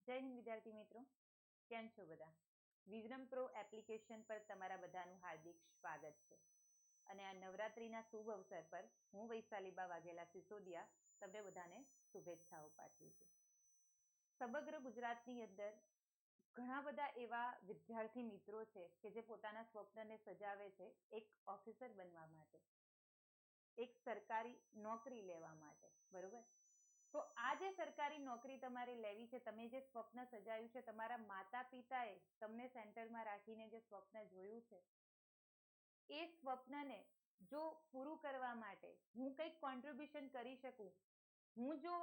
જય હિન્દ વિદ્યાર્થી મિત્રો, કેમ છો બધા? વિઝડમ પ્રો એપ્લિકેશન પર તમારા બધાનું હાર્દિક સ્વાગત છે. અને આ નવરાત્રીના શુભ અવસર પર હું વૈશાલીબા વાઘેલા સિસોદિયા તમને બધાને શુભેચ્છાઓ પાઠવું છું. સમગ્ર ગુજરાતની અંદર ઘણા બધા એવા વિદ્યાર્થી મિત્રો છે કે જે પોતાના સ્વપ્નને સજાવે છે એક ઓફિસર બનવા માટે, એક સરકારી નોકરી લેવા માટે, બરોબર? તો આ જે સરકારી નોકરી તમારે લેવી છે, તમે જે સ્વપ્ન સજાયું છે, તમારા માતા પિતાએ તમને સેન્ટરમાં રાખીને જે સ્વપ્ન જોયું છે, એ સ્વપ્નને જો પૂરું કરવા માટે હું કંઈક કોન્ટ્રીબ્યુશન કરી શકું, હું જો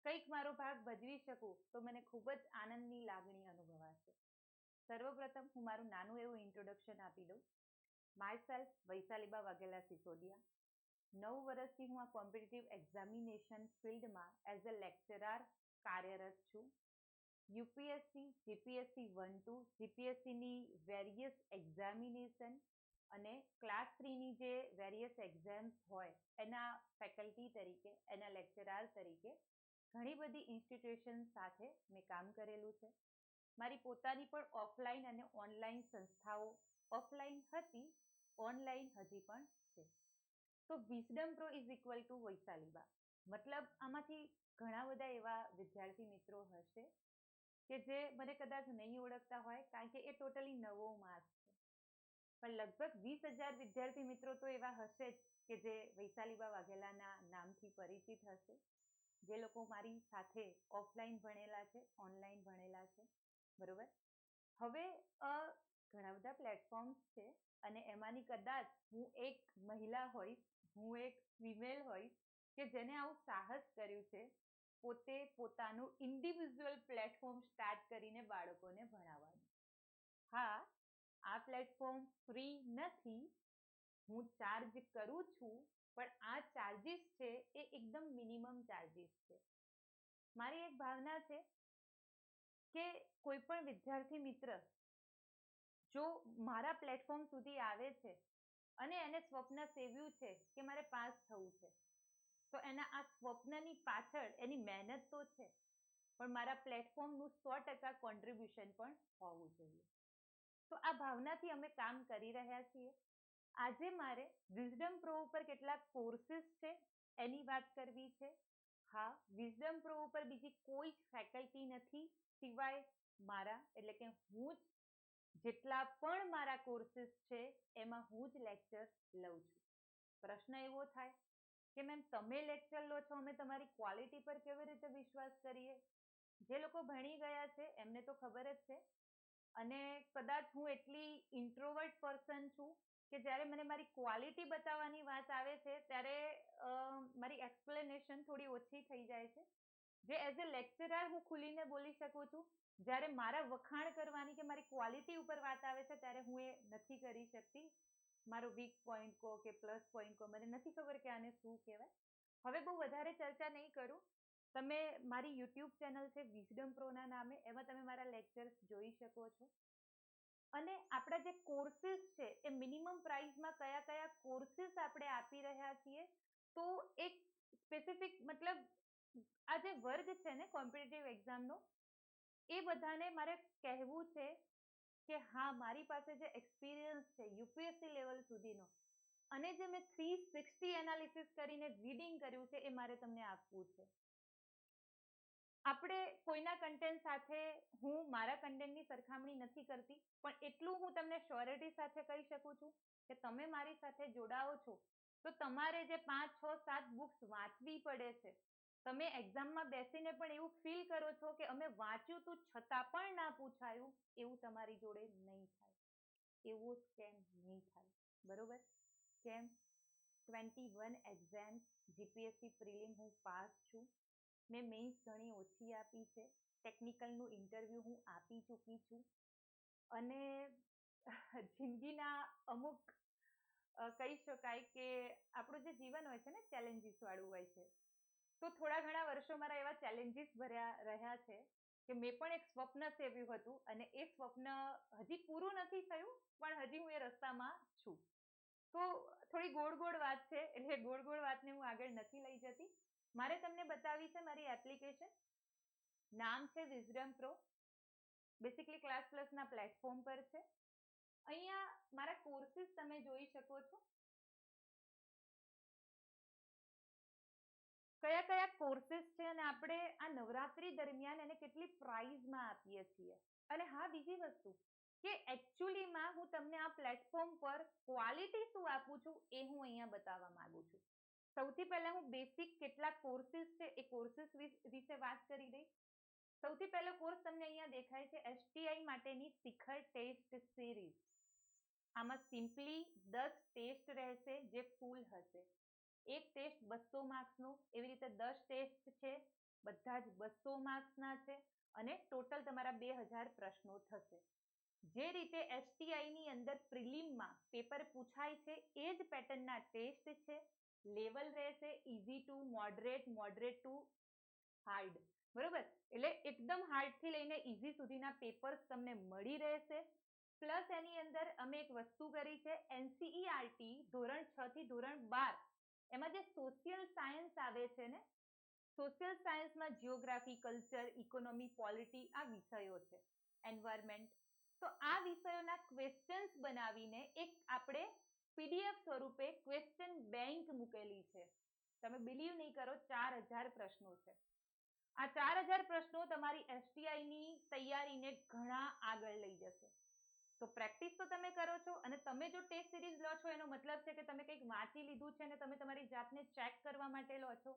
કંઈક મારો ભાગ ભજવી શકું, તો મને ખૂબ જ આનંદની લાગણી અનુભવાશે. સર્વપ્રથમ હું મારું નાનું એવું ઇન્ટ્રોડક્શન આપી દઉં. Myself Vaishaliba Vaghela Sisodia. 9 વર્ષથી હું આ કોમ્પિટિટિવ એક્ઝામિનેશન ફિલ્ડમાં એઝ અ લેક્ચરર કાર્યરત છું. યુપીએસસી, જીપીએસસી 1-2, જીપીએસસીની વેરિયસ એક્ઝામિનેશન અને ક્લાસ 3ની જે વેરિયસ એક્ઝામ્સ હોય એના ફેકલ્ટી તરીકે, એના લેક્ચરર તરીકે ઘણી બધી ઇન્સ્ટિટ્યુશન સાથે મેં કામ કરેલું છે. મારી પોતાની પણ ઓફલાઈન અને ઓનલાઈન સંસ્થાઓ ઓફલાઈન હતી, ઓનલાઈન હજી પણ છે. તો wisdom pro is equal to Vaishaliba. મતલબ આમાંથી ઘણા બધા એવા વિદ્યાર્થી મિત્રો હશે કે જે મને કદાચ નહીં ઓળખતા હોય, કારણ કે એ ટોટલી નવો માસ છે. પણ લગભગ 20,000 વિદ્યાર્થી મિત્રો તો એવા હશે જ કે જે વૈશાલીબા વાઘેલાના નામથી પરિચિત હશે, જે લોકો મારી સાથે ઓફલાઈન ભણેલા છે, ઓનલાઈન ભણેલા છે, બરોબર? હવે ઘણા બધા પ્લેટફોર્મ્સ છે અને એમાંની કદાચ હું એક મહિલા હોઈશ, હું એક ફિમેલ હોઈશ કે જેને આવું સાહસ કર્યું છે પોતે પોતાનું ઇન્ડિવિજ્યુઅલ પ્લેટફોર્મ સ્ટાર્ટ કરીને બાળકોને ભણાવવાનું. હા, આ પ્લેટફોર્મ ફ્રી નથી, હું ચાર્જ કરું છું, પણ આ ચાર્જીસ છે એ એકદમ મિનિમમ ચાર્જીસ છે. મારી એક ભાવના છે કે કોઈ પણ વિદ્યાર્થી મિત્ર જો મારા પ્લેટફોર્મ સુધી આવે છે અને એને સ્વપ્ન સેવ્યું છે કે મારે પાસ થવું છે, તો એના આ સ્વપ્નની પાછળ એની મહેનત તો છે, પણ મારા પ્લેટફોર્મનું 100% કોન્ટ્રીબ્યુશન પણ હોવું જોઈએ. તો આ ભાવનાથી અમે કામ કરી રહ્યા છીએ. આજે મારે વિઝડમ પ્રો ઉપર કેટલાક કોર્સીસ છે એની વાત કરવી છે. હા, વિઝડમ પ્રો ઉપર બીજી કોઈ ફેકલ્ટી નથી સિવાય મારા, એટલે કે હું જ. જેટલા પણ મારા કોર્સીસ છે એમાં હું જ લેક્ચર લઉં છું. પ્રશ્ન એવો થાય કે મેમ તમે લેક્ચર લો છો, અમે તમારી ક્વોલિટી પર કેવી રીતે વિશ્વાસ કરીએ? જે લોકો ભણી ગયા છે એમને તો ખબર જ છે. અને કદાચ હું એટલી ઇન્ટ્રોવર્ટ પર્સન છું કે જ્યારે મને મારી ક્વોલિટી બતાવવાની વાત આવે છે ત્યારે મારી એક્સપ્લેનેશન થોડી ઓછી થઈ જાય છે. જે એઝ અ લેક્ચરર હું ખુલીને બોલી શકું છું, જ્યારે મારા વખાણ કરવાની કે મારી ક્વોલિટી ઉપર વાત આવે છે ત્યારે હું એ નથી કરી શકતી. મારો વીક પોઈન્ટ કહો કે પ્લસ પોઈન્ટ કહો, મને નથી ખબર કે આને શું કહેવાય. હવે બહુ વધારે ચર્ચા નહીં કરું. તમે મારી યુટ્યુબ ચેનલ છે વિઝડમ પ્રોના નામે, એમાં તમે મારા લેક્ચર્સ જોઈ શકો છો. અને આપણા જે કોર્સીસ છે એ મિનિમમ પ્રાઇસમાં કયા કયા કોર્સીસ આપણે આપી રહ્યા છીએ, તો એક સ્પેસિફિક મતલબ આ જે વર્ગ છે ને કોમ્પિટિટિવ એક્ઝામનો, એ બધાને મારે કહેવું છે કે હા, મારી પાસે જે એક્સપિરિયન્સ છે યુપીએસસી લેવલ સુધીનો અને જે મેં 360 એનાલિસિસ કરીને રીડિંગ કર્યું છે એ મારે તમને આપવું છે. આપણે કોઈના કન્ટેન્ટ સાથે હું મારા કન્ટેન્ટની સરખામણી નથી કરતી, પણ એટલું હું તમને શ્યોરિટી સાથે કહી શકું છું કે તમે મારી સાથે જોડાઓ છો તો તમારે જે 5, 6, 7 બુક્સ વાંચવી પડે છે, તમે એક્ઝામમાં બેસીને પણ એવું ફીલ કરો છો કે અમે વાંચ્યું તું છતાં પણ ના પૂછાયું, એવું તમારી જોડે નહીં થાય. એવો સ્કેમ નહીં થાય, બરોબર? કેમ? 21 એક્ઝામ જીપીએસસી પ્રિલિમ હું પાસ છું. મેં મેઇન્સ ઘણી ઓછી આપી છે. ટેકનિકલનું ઇન્ટરવ્યૂ હું આપી ચૂકી છું. અને જિંદગીના અમુક કહી શકાય કે આપણું જે જીવન હોય છે ને ચેલેન્જીસ વાળું હોય છે, તો થોડા ઘણા વર્ષો મારા એવા ચેલેન્જીસ ભર્યા રહ્યા છે કે મેં પણ એક સ્વપ્ન સેવ્યું હતું અને એ સ્વપ્ન હજી પૂરું નથી થયું, પણ હજી હું એ રસ્તામાં છું. તો થોડી ગોળ ગોળ વાત છે, એટલે ગોળ ગોળ વાતને હું આગળ નથી લઈ જતી. મારે તમને બતાવી છે મારી એપ્લિકેશન. નામ છે wisdom pro. Basically class plus ના પ્લેટફોર્મ પર છે. અહીંયા મારા કોર્સીસ તમે જોઈ શકો છો. કયા કયા કોર્સીસ છે અને આપણે આ નવરાત્રી દરમિયાન એને કેટલી પ્રાઇઝમાં આપીએ છીએ. અને હા, બીજી વસ્તુ કે એકચ્યુઅલીમાં હું તમને આ પ્લેટફોર્મ પર ક્વોલિટી શું આપું છું એ હું અહીંયા બતાવવા માંગુ છું. સૌથી પહેલા હું બેસિક કેટલા કોર્સીસ છે એ કોર્સીસ વિશે વાત કરી દઈશ. સૌથી પહેલો કોર્સ તમને અહીંયા દેખાય છે એસટીઆઈ માટેની શિખર ટેસ્ટ સિરીઝ. આમાં સિમ્પલી 10 ટેસ્ટ રહેશે જે ફૂલ હશે. એક ટેસ્ટ 200 માર્ક્સનો, એવી રીતે 10 ટેસ્ટ છે, બધા જ 200 માર્ક્સના છે અને ટોટલ તમારા 2000 પ્રશ્નો થશે. જે રીતે એસટીઆઈ ની અંદર પ્રિલિમમાં પેપર પૂછાય છે એ જ પેટર્નના ટેસ્ટ છે. લેવલ રહેશે easy to moderate, moderate to hard. બરોબર, એટલે એકદમ હાર્ડ થી લઈને ઇઝી સુધીના પેપર્સ તમને મળી રહેશે. પ્લસ એની અંદર અમે એક વસ્તુ કરી છે એનસીઈઆરટી ધોરણ 6 થી ધોરણ 12, એમાં જે સોશિયલ સાયન્સ આવે છે ને, સોશિયલ સાયન્સમાં જીઓગ્રાફી, કલ્ચર, ઇકોનોમી, પોલિટી આ વિષયો છે, એન્વાયરમેન્ટ. તો આ વિષયોના ક્વેશ્ચન્સ બનાવીને એક આપણે પીડીએફ સ્વરૂપે ક્વેશ્ચન બેંક મૂકેલી છે. તમે બિલીવ નહીં કરો, 4000 પ્રશ્નો છે. આ 4000 પ્રશ્નો તમારી એસટીઆઈ ની તૈયારીને ઘણા આગળ લઈ જશે. તો પ્રેક્ટિસ તો તમે કરો છો અને તમે જો ટેસ્ટ સિરીઝ લો છો એનો મતલબ છે કે તમે કંઈક વાંચી લીધું છે અને તમે તમારી જાતને ચેક કરવા માટે લો છો.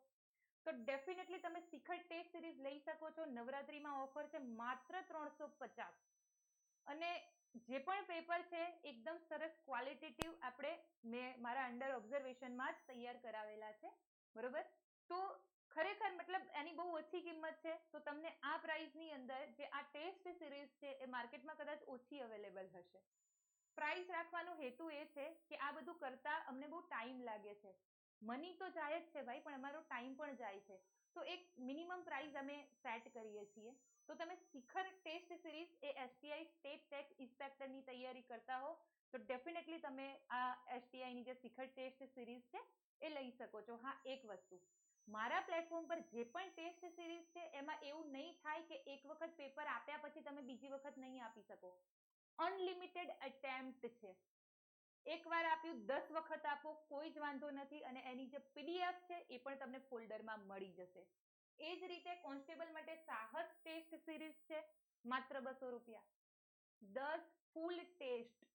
તો ડેફિનેટલી તમે શિખર ટેસ્ટ સિરીઝ લઈ શકો છો. નવરાત્રીમાં ઓફર છે માત્ર 350. અને જે પણ પેપર છે એકદમ સરસ ક્વોલિટેટિવ આપણે મેં મારા અંડર ઓબ્ઝર્વેશનમાં જ તૈયાર કરાવેલા છે. બરોબર, તો ખરેખર મતલબ એની બહુ ઓછી કિંમત છે. તો તમને આ પ્રાઇસની અંદર જે આ ટેસ્ટ સિરીઝ છે એ માર્કેટમાં કદાચ ઓછી અવેલેબલ હશે. પ્રાઇસ રાખવાનો હેતુ એ છે કે આ બધું કરતા અમને બહુ ટાઈમ લાગે છે. મની તો જાય જ છે ભાઈ, પણ અમારો ટાઈમ પણ જાય છે. તો એક મિનિમમ પ્રાઇસ અમે સેટ કરીએ છીએ. તો તમે શિખર ટેસ્ટ સિરીઝ એ એસટીઆઈ સ્ટેટ ટેક્સ ઇન્સ્પેક્ટરની તૈયારી કરતા હો તો ડેફિનેટલી તમે આ એસટીઆઈ ની જે શિખર ટેસ્ટ સિરીઝ છે એ લઈ શકો છો. હા, એક વસ્તુ, મારા પ્લેટફોર્મ પર જે પણ ટેસ્ટ સિરીઝ છે એમાં એવું નહીં થાય કે એક વખત પેપર આપ્યા પછી તમે બીજી વખત નહીં આપી શકો. અનલિમિટેડ અટેમ્પ્ટ છે. એકવાર આપ્યું 10 વખત આપો, કોઈ જ વાંધો નથી. અને એની જે પીડીએફ છે એ પણ તમને ફોલ્ડરમાં મળી જશે. એ જ રીતે કોન્સ્ટેબલ માટે સાહસ ટેસ્ટ સિરીઝ છે, માત્ર 200 રૂપિયા. 10 ફૂલ ટેસ્ટ,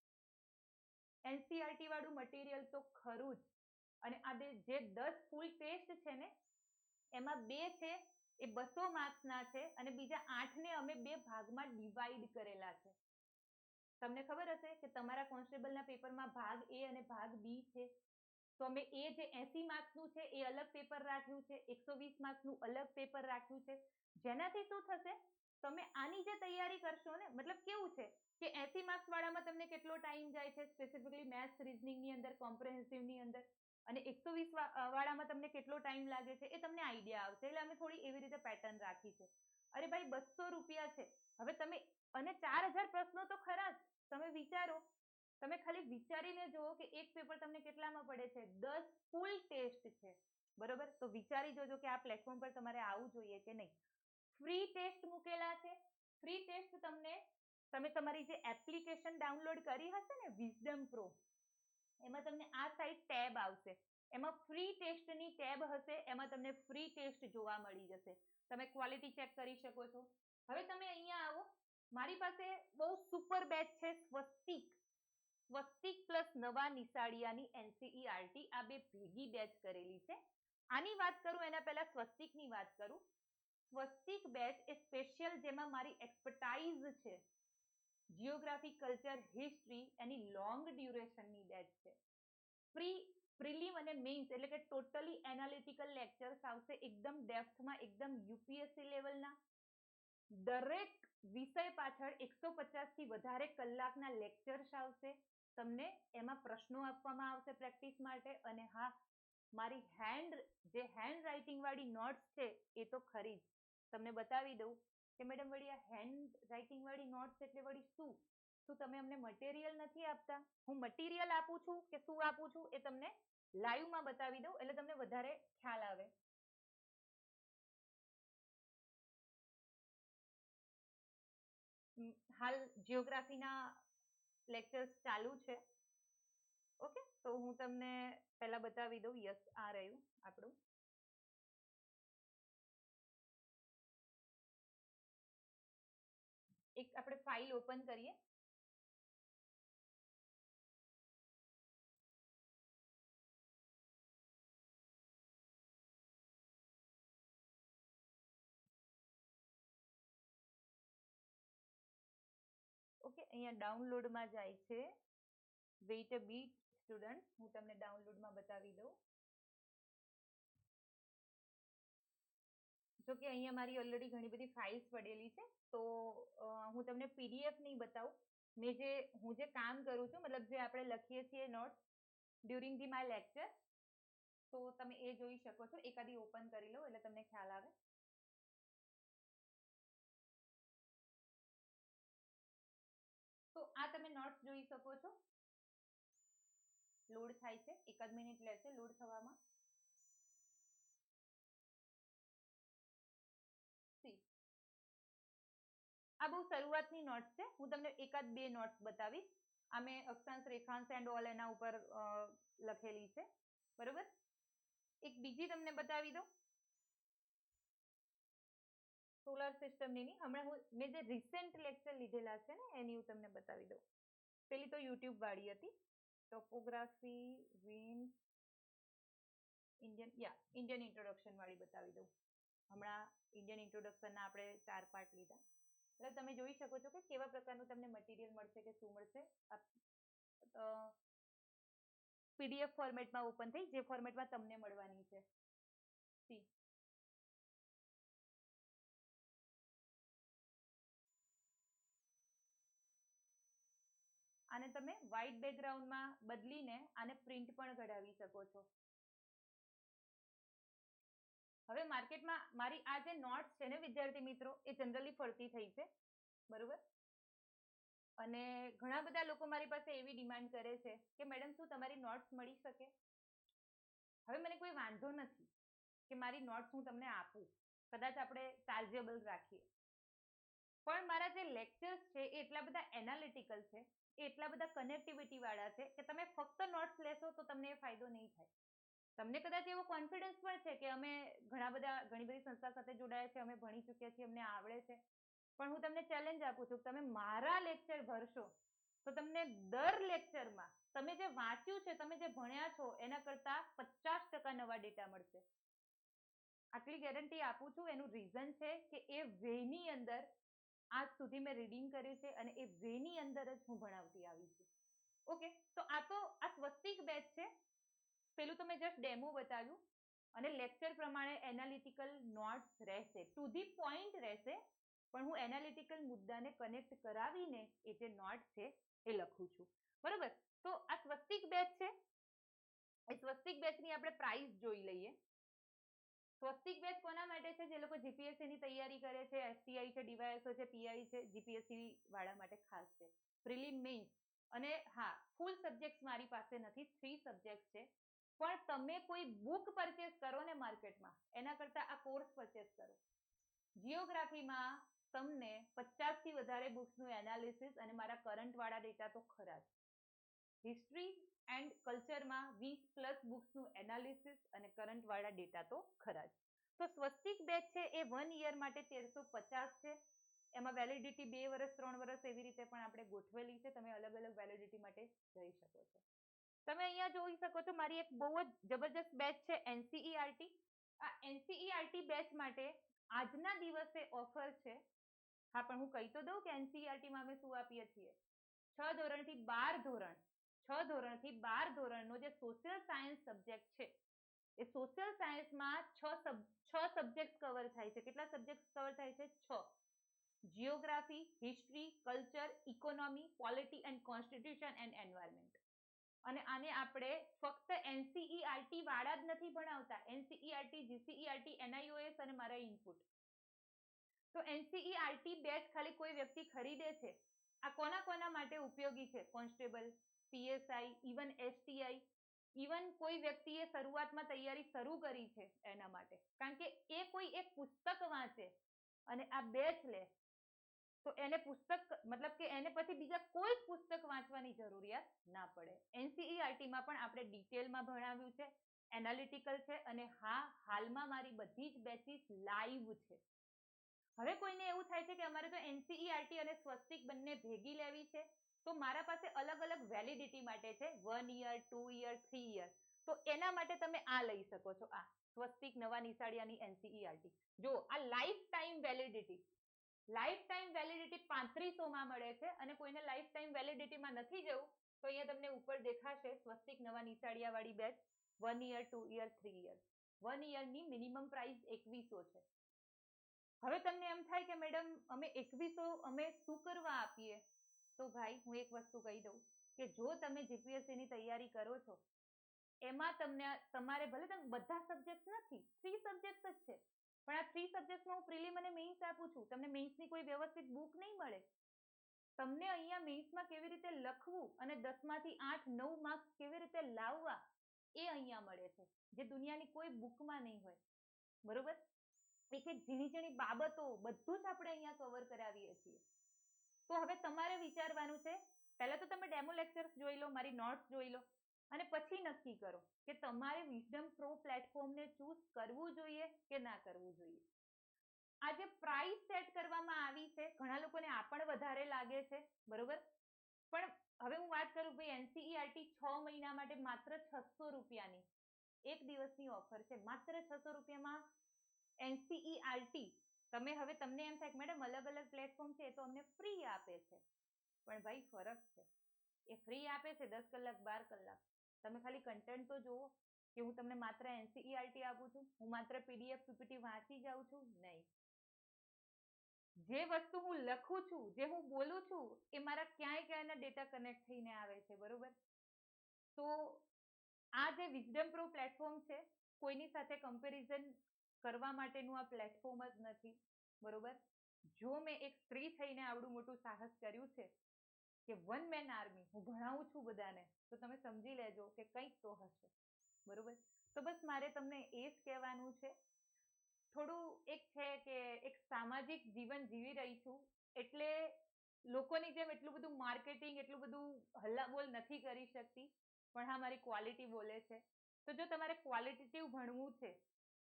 એનસીઆરટી વાળું મટીરિયલ તો ખરું જ. અને આ જે 10 ફૂલ ટેસ્ટ છે ને એમાં 2 છે એ 200 માર્ક્સના છે અને બીજા 8 ને અમે 2 ભાગમાં ડિવાઈડ કરેલા છે. તમને ખબર હશે કે તમારા કોન્સ્ટેબલના પેપરમાં ભાગ એ અને ભાગ બી છે. તો અમે એ જે 80 માર્ક્સનું છે એ અલગ પેપર રાખ્યું છે, 120 માર્ક્સનું અલગ પેપર રાખ્યું છે. જેનાથી શું થશે, તમે આની જે તૈયારી કરશો ને, મતલબ કેવું છે કે 80 માર્ક્સ વાળામાં તમને કેટલો ટાઈમ જાય છે સ્પેસિફિકલી મેથ્સ, રીઝનિંગ ની અંદર, કોમ્પ્રિહેન્સિવ ની અંદર, અને 120 વાળામાં તમને કેટલો ટાઈમ લાગે છે એ તમને આઈડિયા આવશે. એટલે અમે થોડી એવી રીતે પેટર્ન રાખી છે. અરે ભાઈ, 200 રૂપિયા છે. હવે તમે, અને 4000 પ્રશ્નો તો ખરા જ. તમે વિચારો, તમે ખાલી વિચારીને જુઓ કે એક પેપર તમને કેટલામાં પડે છે. 10 ફૂલ ટેસ્ટ છે. બરોબર, તો વિચારી જોજો કે આ પ્લેટફોર્મ પર તમારે આવવું જોઈએ કે નહીં. ફ્રી ટેસ્ટ મૂકેલા છે. ફ્રી ટેસ્ટ તમને, તમે તમારી જે એપ્લિકેશન ડાઉનલોડ કરી હશે ને વિઝડમ પ્રો, એમાં તમને આ સાઈડ ટેબ આવશે. એમાં ફ્રી ટેસ્ટની ટેબ હશે, એમાં તમને ફ્રી ટેસ્ટ જોવા મળી જશે. તમે ક્વોલિટી ચેક કરી શકો છો. હવે તમે અહીંયા આવો, મારી પાસે બહુ સુપર બેચ છે સ્વસ્તિક. સ્વસ્તિક પ્લસ નવા નિશાળિયાની એનસીઈઆરટી, આ બે ભેગી બેચ કરેલી છે. આની વાત કરું એના પહેલા સ્વસ્તિકની વાત કરું. સ્વસ્તિક બેચ એ સ્પેશિયલ, જેમાં મારી એક્સપર્ટાઇઝ છે જીઓગ્રાફી, કલ્ચર, હિસ્ટ્રી, એની લોંગ ડ્યુરેશનની બેચ છે. પ્રિલિમ અને મેઇન્સ એટલે કે ટોટલી એનાલિટિકલ લેક્ચર્સ આવશે, એકદમ ડેપ્થમાં, એકદમ યુપીએસસી લેવલના. દરેક વિષય પાછળ 150 થી વધારે કલાકના લેક્ચર્સ આવશે. તમને એમાં પ્રશ્નો આપવામાં આવશે પ્રેક્ટિસ માટે. અને હા, મારી હેન્ડ રાઇટિંગ વાળી નોટ્સ છે એ તો ખરી જ. તમને બતાવી દઉં કે મેડમ વળી આ હેન્ડ રાઇટિંગ વાળી નોટ્સ એટલે વળી શું તમે અમને મટીરિયલ નથી આપતા? હું મટીરિયલ આપું છું કે શું આપું છું એ તમને લાઈવમાં બતાવી દઉં એટલે તમને વધારે ખ્યાલ આવે. હાલ જીઓગ્રાફીના લેક્ચર્સ ચાલુ છે. ઓકે, તો હું તમને પહેલા બતાવી દઉં. યસ, આ રહ્યું આપણું. એક આપણે ફાઇલ ઓપન કરીએ. ઓકે, અહીંયા ડાઉનલોડમાં જાય છે. વેઇટ અ બીટ સ્ટુડન્ટ, હું તમને ડાઉનલોડમાં બતાવી દઉં. જો કે અહીંયા મારી ઓલરેડી ઘણી બધી ફાઇલ્સ પડેલી છે, તો હું તમને પીડીએફ નહીં બતાવું. હું જે કામ કરું છું, મતલબ જે આપણે લખીએ છીએ notes during the my lecture, તો તમે એ જોઈ શકો છો. એકાદી ઓપન કરી લો એટલે તમને ખ્યાલ આવે. તો આ તમે નોટ્સ જોઈ શકો છો. લોડ થાય છે, એકાદ મિનિટ લેશે લોડ થવામાં. આ બહુ શરૂઆતની નોટ્સ છે. હું તમને એકાદ બે નોટ્સ બતાવીશ. આ મેં અક્ષાંશ, રેખાંશ એન્ડ ઓલ એના ઉપર લખેલી છે. બરોબર. એક બીજી તમને બતાવી દઉં. સોલાર સિસ્ટમની નહીં, હમણાં મેં જે રિસેન્ટ લેક્ચર લીધેલા છે ને એની હું તમને બતાવી દઉં. પેલી તો યુટ્યુબ વાળી હતી, ટોપોગ્રાફી વિન્ડ ઇન્ડિયન ઇન્ટ્રોડક્શન વાળી બતાવી દઉં. હમણાં ઇન્ડિયન ઇન્ટ્રોડક્શનના આપણે 4 પાર્ટ લીધા. એટલે તમે જોઈ શકો છો કે કેવા પ્રકારનું તમને મટીરિયલ મળશે કે શું મળશે. પીડીએફ ફોર્મેટમાં ઓપન થઈ, જે ફોર્મેટમાં તમને મળવાની છે. આને તમે વ્હાઇટ બેકગ્રાઉન્ડમાં બદલીને આને પ્રિન્ટ પણ કઢાવી શકો છો. હવે માર્કેટમાં મારી આ જે નોટ્સ છે ને વિદ્યાર્થી મિત્રો, એ જનરલી ફરતી થઈ છે. બરોબર. અને ઘણા બધા લોકો મારી પાસે એવી ડિમાન્ડ કરે છે કે મેડમ શું તમારી નોટ્સ મળી શકે. હવે મને કોઈ વાંધો નથી કે મારી નોટ્સ હું તમને આપું, કદાચ આપણે ચાર્જેબલ રાખીએ, પણ મારા જે લેક્ચર્સ છે એ એટલા બધા એનાલિટિકલ છે, એ એટલા બધા કનેક્ટિવિટી વાળા છે કે તમે ફક્ત નોટ્સ લેશો તો તમને એ ફાયદો નહીં થાય. તમને કદાચ એવો કોન્ફિડન્સ પણ છે કે અમે ઘણી બધી સંસ્થા સાથે જોડાયા છે, અમે ભણી ચૂક્યા છીએ, અમને આવડે છે, પણ હું તમને ચેલેન્જ આપું છું કે તમે મારા લેક્ચર ભરશો તો તમને દર લેક્ચરમાં તમે જે વાંચ્યું છે, તમે જે ભણ્યા છો એના કરતા 50% નવા ડેટા મળશે. આટલી ગેરંટી આપું છું. એનું રીઝન છે કે એ વેની અંદર આજ સુધી મેં રીડિંગ કર્યું છે અને એ વેની અંદર જ હું ભણાવતી આવી છું. ઓકે, તો આ સ્વસ્તિક બેચ છે. પેલું તો મેં જસ્ટ ડેમો બતાવ્યું અને લેક્ચર પ્રમાણે એનાલિટિકલ નોટ્સ રહેશે, ટુ ધી પોઈન્ટ રહેશે, પણ હું એનાલિટિકલ મુદ્દાને કનેક્ટ કરાવીને એ જે નોટ છે એ લખું છું. બરોબર. તો આ સ્વસ્તિક બેચ છે. એ સ્વસ્તિક બેચની આપણે પ્રાઇસ જોઈ લઈએ. સ્વસ્તિક બેચ કોના માટે છે? જે લોકો જીપીએસસી ની તૈયારી કરે છે, એસટીઆઈ છે, ડીવાયએસઓ છે, પીઆઈ છે, જીપીએસસી વાળા માટે ખાસ છે. પ્રિલિમ, મેઇન્સ અને હા, ફૂલ સબ્જેક્ટ મારી પાસે નથી, 3 સબ્જેક્ટ છે. પણ તમે કોઈ બુક પરચેસ કરો ને માર્કેટમાં, એના કરતા આ કોર્સ પરચેસ કરો. જીઓગ્રાફીમાં તમને 50 થી વધારે બુક્સનું એનાલિસિસ અને મારા કરંટ વાળા ડેટા તો ખરા જ. હિસ્ટ્રી એન્ડ કલ્ચરમાં 20+ બુક્સનું એનાલિસિસ અને કરંટ વાળા ડેટા તો ખરા જ. તો સ્વસ્તિક બેચ છે એ 1 યર માટે 1350 છે. એમાં વેલિડિટી 2 વર્ષ, 3 વર્ષ એવી રીતે પણ આપણે ગોઠવેલી છે. તમે અલગ અલગ વેલિડિટી માટે જઈ શકો છો. તમે અહીંયા જોઈ શકો છો મારી એક બહુ જ જબરજસ્ત બેચ છે એનસીઈઆરટી. આ એનસીઈઆરટી બેચ માટે આજના દિવસે ઓફર છે. હા, પણ હું કહી તો દઉં કે એનસીઈઆરટીમાં અમે શું આપીએ છીએ. 6 ધોરણથી 12 ધોરણનો જે સોશિયલ સાયન્સ સબ્જેક્ટ છે, એ સોશિયલ સાયન્સમાં 6 સબ્જેક્ટ કવર થાય છે. કેટલા સબ્જેક્ટ કવર થાય છે? 6. Geography, history, culture, economy, polity and constitution and environment. અને આને આપણે ફક્ત એનસીઈઆરટી વાળા જ નથી ભણાવતા. એનસીઈઆરટી, જીસીઈઆરટી, એનઆઈઓએસ અને મારા ઇનપુટ. તો એનસીઈઆરટી બેચ ખાલી કોઈ વ્યક્તિ ખરીદે છે, આ કોના માટે ઉપયોગી છે? Constable, PSI, even STI, even કોઈ વ્યક્તિએ શરૂઆતમાં તૈયારી શરૂ કરી છે એના માટે. કારણ કે એ કોઈ એક પુસ્તક વાંચે અને આ બેચ લે તો એને પુસ્તક મતલબ કે એને પછી બીજા કોઈ જ પુસ્તક વાંચવાની જરૂરિયાત ના પડે. NCERT માં પણ આપણે ડિટેલમાં ભણાવ્યું છે, એનાલિટિકલ છે, અને હા, હાલમાં મારી બધી જ બેચીસ લાઈવ છે. હવે કોઈને એવું થાય છે કે અમારે તો NCERT અને સ્વસ્તિક બંને ભેગી લેવી છે, તો મારા પાસે અલગ અલગ વેલિડિટી માટે છે, 1 યર, 2 યર, 3 યર. તો એના માટે તમે આ લઈ શકો છો, આ સ્વસ્તિક નવા નિશાળિયાની NCERT. જો આ life time validity, life time validity 3500 માં મળે છે, અને કોઈને લાઈફ ટાઈમ વેલિડિટીમાં નથી જવું તો અહીંયા તમને ઉપર દેખાશે સ્વસ્તિક નવા નિશાળિયા વાળી બેચ 1 યર, 2 યર, 3 યર. 1 યરની મિનિમમ પ્રાઇસ 2100 છે. હવે તમને એમ થાય કે મેડમ અમે 2100 અમે શું કરવા આપીએ? તો ભાઈ હું એક વસ્તુ કહી દઉં કે જો તમે જીપીએસસી ની તૈયારી કરો છો, એમાં તમને તમારે ભલે તમે બધા સબ્જેક્ટ નથી, 3 સબ્જેક્ટ જ છે, પણ આ 3 સબ્જેક્ટમાં હું પ્રિલિમ અને મેઇન્સ આપું છું. તમને મેઇન્સની કોઈ વ્યવસ્થિત બુક નહીં મળે. તમને અહીંયા મેઇન્સમાં કેવી રીતે લખવું અને 10 માંથી 8, 9 માર્ક્સ કેવી રીતે લાવવા એ અહીંયા મળે છે, જે દુનિયાની કોઈ બુકમાં નહીં હોય. બરોબર? એક એક ઝીણી ઝીણી બાબતો બધું જ આપણે અહીંયા કવર કરાવીએ છીએ. તો હવે તમારે વિચારવાનું છે, પહેલા તો તમે ડેમો લેક્ચર્સ જોઈ લો, મારી નોટ્સ જોઈ લો, અને પછી નક્કી કરો કે તમારે વિઝડમ પ્રો પ્લેટફોર્મને ચૂઝ કરવું જોઈએ કે ના કરવું જોઈએ. આ જે પ્રાઇસ સેટ કરવામાં આવી છે, ઘણા લોકોને આ પણ વધારે લાગે છે, બરોબર? પણ હવે હું વાત કરું ભાઈ, NCERT 6 મહિના માટે માત્ર 600 રૂપિયાની એક દિવસની ઓફર છે. માત્ર 600 રૂપિયામાં NCERT. તમે હવે તમને એમ થાય કે મેડમ અલગ અલગ પ્લેટફોર્મ છે તો અમને ફ્રી આપે છે, પણ ભાઈ ફરક છે. એ ફ્રી આપે છે 10 કલાક, 12 કલાક. તમે ખાલી કન્ટેન્ટ તો જુઓ કે હું તમને માત્ર NCERT આપું છું, હું માત્ર PDF PPT વાંચી જાઉં છું, નહીં. જે વસ્તુ હું લખું છું, જે હું બોલું છું, એ મારા ક્યાંયના ડેટા કનેક્ટ થઈને આવે છે, બરોબર? તો આ જે વિઝડમ પ્રો પ્લેટફોર્મ છે, કોઈની સાથે કમ્પેરિઝન કરવા માટેનું આ પ્લેટફોર્મ જ નથી, બરોબર? જો મેં એક સ્ત્રી થઈને આવડું મોટું સાહસ કર્યું છે કે વન મેન આર્મી હું ભણાવું છું બધાને, તો તમે સમજી લેજો કે કંઈક તો હશે, બરોબર? તો બસ મારે તમને એ જ કહેવાનું છે. થોડું એક છે કે એક સામાજિક જીવન જીવી રહી છું, એટલે લોકોની જેમ એટલું બધું માર્કેટિંગ, એટલું બધું હલ્લાબોલ નથી કરી શકતી, પણ હા, મારી ક્વોલિટી બોલે છે. તો જો તમારે ક્વોલિટેટિવ ભણવું છે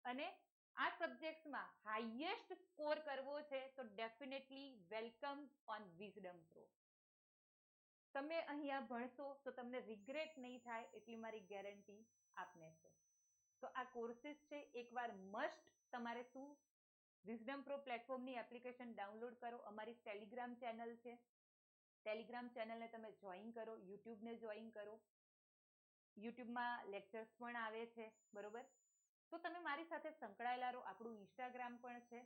અને આ સબ્જેક્ટમાં હાઈએસ્ટ સ્કોર કરવો છે, તો definitely welcome on wisdom pro. તમે અહીંયા ભણશો તો તમને રિગ્રેટ નહીં થાય એટલી મારી ગેરંટી આપને છે. તો આ કોર્સીસ છે, એકવાર મસ્ટ તમારે શું વિઝડમ પ્રો પ્લેટફોર્મની એપ્લિકેશન ડાઉનલોડ કરો. અમારી ટેલિગ્રામ ચેનલ છે, ટેલિગ્રામ ચેનલને તમે જોઈન કરો, યુટ્યુબને જોઈન કરો. યુટ્યુબમાં લેક્ચર્સ પણ આવે છે, બરોબર? તો તમે મારી સાથે સંકળાયેલા રહો. આપણું ઇન્સ્ટાગ્રામ પણ છે.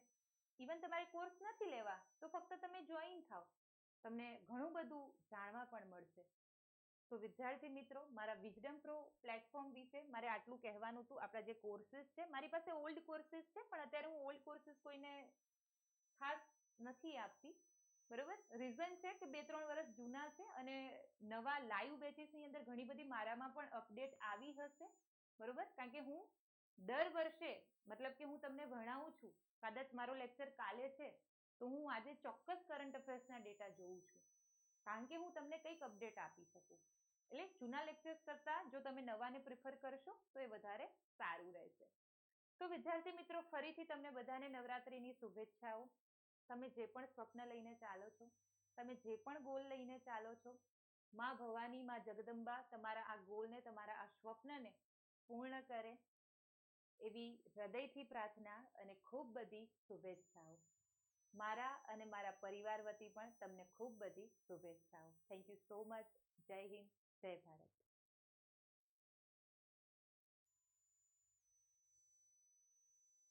ઇવન તમારે કોર્સ નથી લેવા તો ફક્ત તમે જોઈન થાઓ, તમને ઘણું બધું જાણવા પણ મળશે. તો વિદ્યાર્થી મિત્રો, મારા વિઝડમ પ્રો પ્લેટફોર્મ વિશે મારે આટલું કહેવાનું હતું. આપણા જે કોર્સીસ છે, મારી પાસે ઓલ્ડ કોર્સીસ છે, પણ અત્યારે હું ઓલ્ડ કોર્સીસ કોઈને ખાસ નથી આપતી, બરોબર? રીઝન છે કે 2-3 વર્ષ જૂના છે, અને નવા લાઈવ બેચીસની અંદર ઘણી બધી મારામાં પણ અપડેટ આવી હશે, બરોબર? કારણ કે હું દર વર્ષે, મતલબ કે હું તમને ભણાવું છું, કદાચ મારો લેક્ચર કાલે છે તો હું આજે ચોક્કસ કરંટ અફેર્સના ડેટા જોઉં છું, કારણ કે હું તમને કંઈક અપડેટ આપી શકું. એટલે જૂના લેક્ચર્સ કરતા જો તમે નવાને પ્રિફર કરશો તો એ વધારે સારું રહેશે. તો વિદ્યાર્થી મિત્રો, ફરીથી તમને બધાને નવરાત્રિની શુભેચ્છાઓ. તમે જે પણ સ્વપ્ન લઈને ચાલો છો, તમે જે પણ ગોલ લઈને ચાલો છો, માં ભવાની, માં જગદંબા તમારા આ ગોલને, તમારા આ સ્વપ્નને પૂર્ણ કરે એવી હૃદયથી પ્રાર્થના અને ખૂબ બધી શુભેચ્છાઓ. મારા અને મારા પરિવાર વતી પણ તમને ખૂબ બધી શુભેચ્છાઓ. Thank you so much. જય હિન્દ, જય ભારત.